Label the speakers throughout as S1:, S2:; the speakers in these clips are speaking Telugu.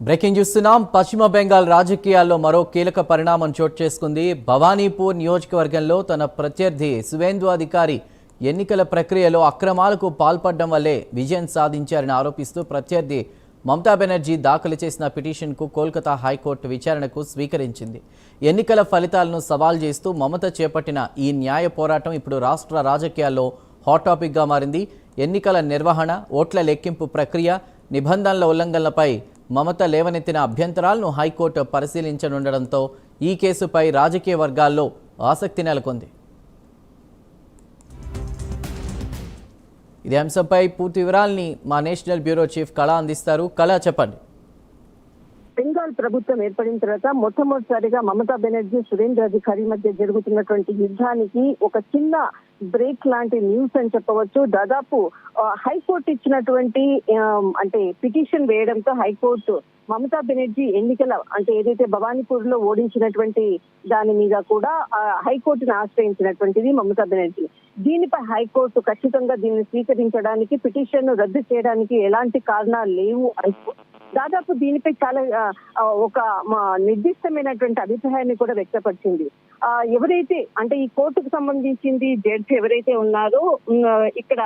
S1: బ్రేకింగ్ చూస్తున్నాం. పశ్చిమ బెంగాల్ రాజకీయాల్లో మరో కీలక పరిణామం చోటు చేసుకుంది. భవానీపూర్ నియోజకవర్గంలో తన ప్రత్యర్థి సువేందు అధికారి ఎన్నికల ప్రక్రియలో అక్రమాలకు పాల్పడడం వల్లే విజయం సాధించారని ఆరోపిస్తూ ప్రత్యర్థి మమతా బెనర్జీ దాఖలు చేసిన పిటిషన్కు కోల్కతా హైకోర్టు విచారణకు స్వీకరించింది. ఎన్నికల ఫలితాలను సవాల్ చేస్తూ మమత చేపట్టిన ఈ న్యాయ పోరాటం ఇప్పుడు రాష్ట్ర రాజకీయాల్లో హాట్ టాపిక్గా మారింది. ఎన్నికల నిర్వహణ, ఓట్ల లెక్కింపు ప్రక్రియ, నిబంధనల ఉల్లంఘనలపై మమత లేవనెత్తిన అభ్యంతరాలను హైకోర్టు పరిశీలించనుండడంతో ఈ కేసుపై రాజకీయ వర్గాల్లో ఆసక్తి నెలకొంది. ఇదే అంశంపై పూర్తి వివరాల్ని మా నేషనల్ బ్యూరో చీఫ్ కళ అందిస్తారు. కళ, చెప్పండి.
S2: బెంగాల్ ప్రభుత్వం ఏర్పడిన తర్వాత మొట్టమొదటిసారిగా మమతా బెనర్జీ, సురేంద్ర అధికారి మధ్య జరుగుతున్నటువంటి యుద్ధానికి ఒక చిన్న బ్రేక్ లాంటి న్యూస్ అని చెప్పవచ్చు. దాదాపు హైకోర్టు ఇచ్చినటువంటి అంటే పిటిషన్ వేయడంతో హైకోర్టు మమతా బెనర్జీ ఎన్నికల అంటే ఏదైతే భవానీపూర్ లో ఓడించినటువంటి దాని మీద కూడా హైకోర్టును ఆశ్రయించినటువంటిది మమతా బెనర్జీ. దీనిపై హైకోర్టు ఖచ్చితంగా దీన్ని స్వీకరించడానికి, పిటిషన్ రద్దు చేయడానికి ఎలాంటి కారణాలు లేవు అంటూ దాదాపు దీనిపై చాలా ఒక నిర్దిష్టమైనటువంటి అభిప్రాయాన్ని కూడా వ్యక్తపరిచింది. ఎవరైతే అంటే ఈ కోర్టుకు సంబంధించింది జడ్జి ఎవరైతే ఉన్నారో ఇక్కడ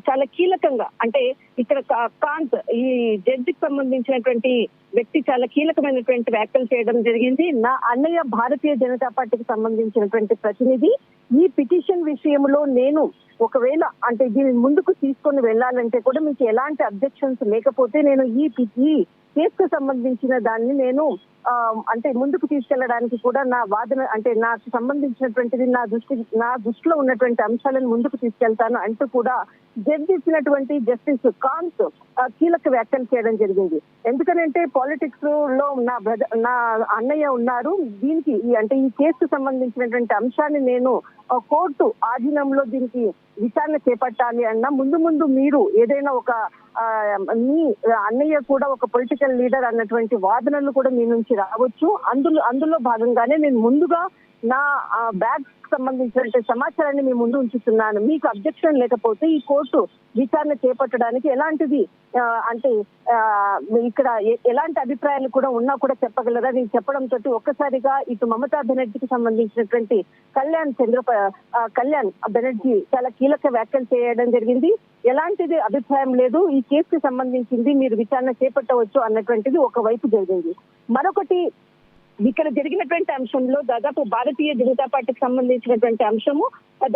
S2: చాలా కీలకంగా అంటే ఇక్కడ కాంత్ ఈ జడ్జికి సంబంధించినటువంటి వ్యక్తి చాలా కీలకమైనటువంటి వ్యాఖ్యలు చేయడం జరిగింది. నా అన్నయ్య భారతీయ జనతా పార్టీకి సంబంధించినటువంటి ప్రతినిధి. ఈ పిటిషన్ విషయంలో నేను ఒకవేళ అంటే దీన్ని ముందుకు తీసుకొని వెళ్ళాలంటే కూడా మీకు ఎలాంటి అబ్జెక్షన్స్ లేకపోతే నేను ఈ కేసుకు సంబంధించిన దాన్ని నేను అంటే ముందుకు తీసుకెళ్లడానికి కూడా నా వాదన అంటే నాకు సంబంధించినటువంటిది నా దృష్టిలో ఉన్నటువంటి అంశాలను ముందుకు తీసుకెళ్తాను అంటూ కూడా జడ్జి ఇచ్చినటువంటి జస్టిస్ కాంత్ కీలక వ్యాఖ్యలు చేయడం జరిగింది. ఎందుకనంటే పాలిటిక్స్ లో నా అన్నయ్య ఉన్నారు. దీనికి అంటే ఈ కేసుకు సంబంధించినటువంటి అంశాన్ని నేను కోర్టు ఆధీనంలో దీనికి విచారణ చేపట్టాలి అన్న ముందు మీరు ఏదైనా ఒక మీ అన్నయ్య కూడా ఒక పొలిటికల్ లీడర్ అన్నటువంటి వాదనలు కూడా మీ నుంచి రావచ్చు. అందులో భాగంగానే నేను ముందుగా నా బ్యాగ్ సంబంధించిన సమాచారాన్ని మీ ముందు ఉంచుతున్నాను. మీకు అబ్జెక్షన్ లేకపోతే ఈ కోర్టు విచారణ చేపట్టడానికి ఎలాంటిది అంటే ఇక్కడ ఎలాంటి అభిప్రాయాలు కూడా ఉన్నా కూడా చెప్పగలరా నేను చెప్పడంతో ఒక్కసారిగా ఇటు మమతా బెనర్జీకి సంబంధించినటువంటి కళ్యాణ్ బెనర్జీ చాలా కీలక వ్యాఖ్యలు చేయడం జరిగింది. ఎలాంటిది అభిప్రాయం లేదు, ఈ కేసుకి సంబంధించింది మీరు విచారణ చేపట్టవచ్చు అన్నటువంటిది ఒకవైపు జరిగింది. మరొకటి ఇక్కడ జరిగినటువంటి అంశంలో దాదాపు భారతీయ జనతా పార్టీకి సంబంధించినటువంటి అంశము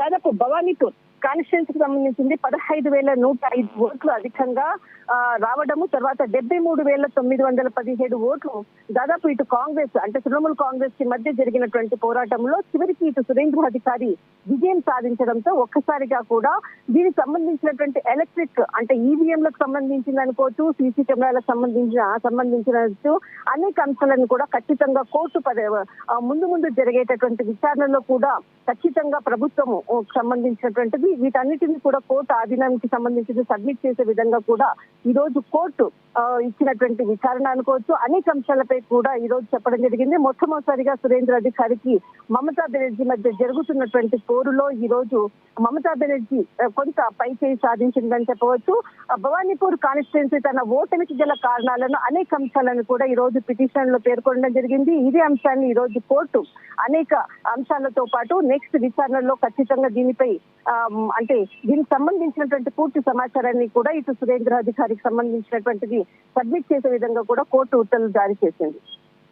S2: దాదాపు భవానీపూర్ కాన్స్టిట్యున్సీకి సంబంధించింది 15,105 ఓట్లు అధికంగా రావడము, తర్వాత 73,917 ఓట్లు దాదాపు ఇటు కాంగ్రెస్ అంటే తృణమూల్ కాంగ్రెస్ కి మధ్య జరిగినటువంటి పోరాటంలో చివరికి ఇటు సురేంద్ర అధికారి విజయం సాధించడంతో ఒక్కసారిగా కూడా దీనికి సంబంధించినటువంటి ఎలక్ట్రిక్ అంటే ఈవీఎంలకు సంబంధించింది అనుకోవచ్చు, సీసీ కెమెరాలకు సంబంధించినట్టు అనేక అంశాలను కూడా ఖచ్చితంగా కోర్టు ముందు జరిగేటటువంటి విచారణలో కూడా ఖచ్చితంగా ప్రభుత్వము సంబంధించినటువంటిది వీటన్నిటిని కూడా కోర్టు ఆధీనానికి సంబంధించి సబ్మిట్ చేసే విధంగా కూడా ఈ రోజు కోర్టు ఇచ్చినటువంటి విచారణ అనుకోవచ్చు. అనేక అంశాలపై కూడా ఈ రోజు చెప్పడం జరిగింది. మొట్టమొదటిసారిగా సురేంద్ర అధికారికి మమతా బెనర్జీ మధ్య జరుగుతున్నటువంటి పోరులో ఈ రోజు మమతా బెనర్జీ కొంత పై చేయి సాధించిందని చెప్పవచ్చు. భవానీపూర్ కాన్స్టిట్యున్సీ తన ఓటమికి గల కారణాలను అనేక అంశాలను కూడా ఈ రోజు పిటిషన్ లో పేర్కొనడం జరిగింది. ఇదే అంశాన్ని ఈ రోజు కోర్టు అనేక అంశాలతో పాటు నెక్స్ట్ విచారణలో ఖచ్చితంగా దీనిపై అంటే దీనికి సంబంధించినటువంటి పూర్తి సమాచారాన్ని కూడా ఇటు సురేంద్ర అధికారికి సంబంధించినటువంటిది సబ్మిట్ చేసే విధంగా కూడా కోర్టు ఉత్తర్వులు జారీ చేసింది.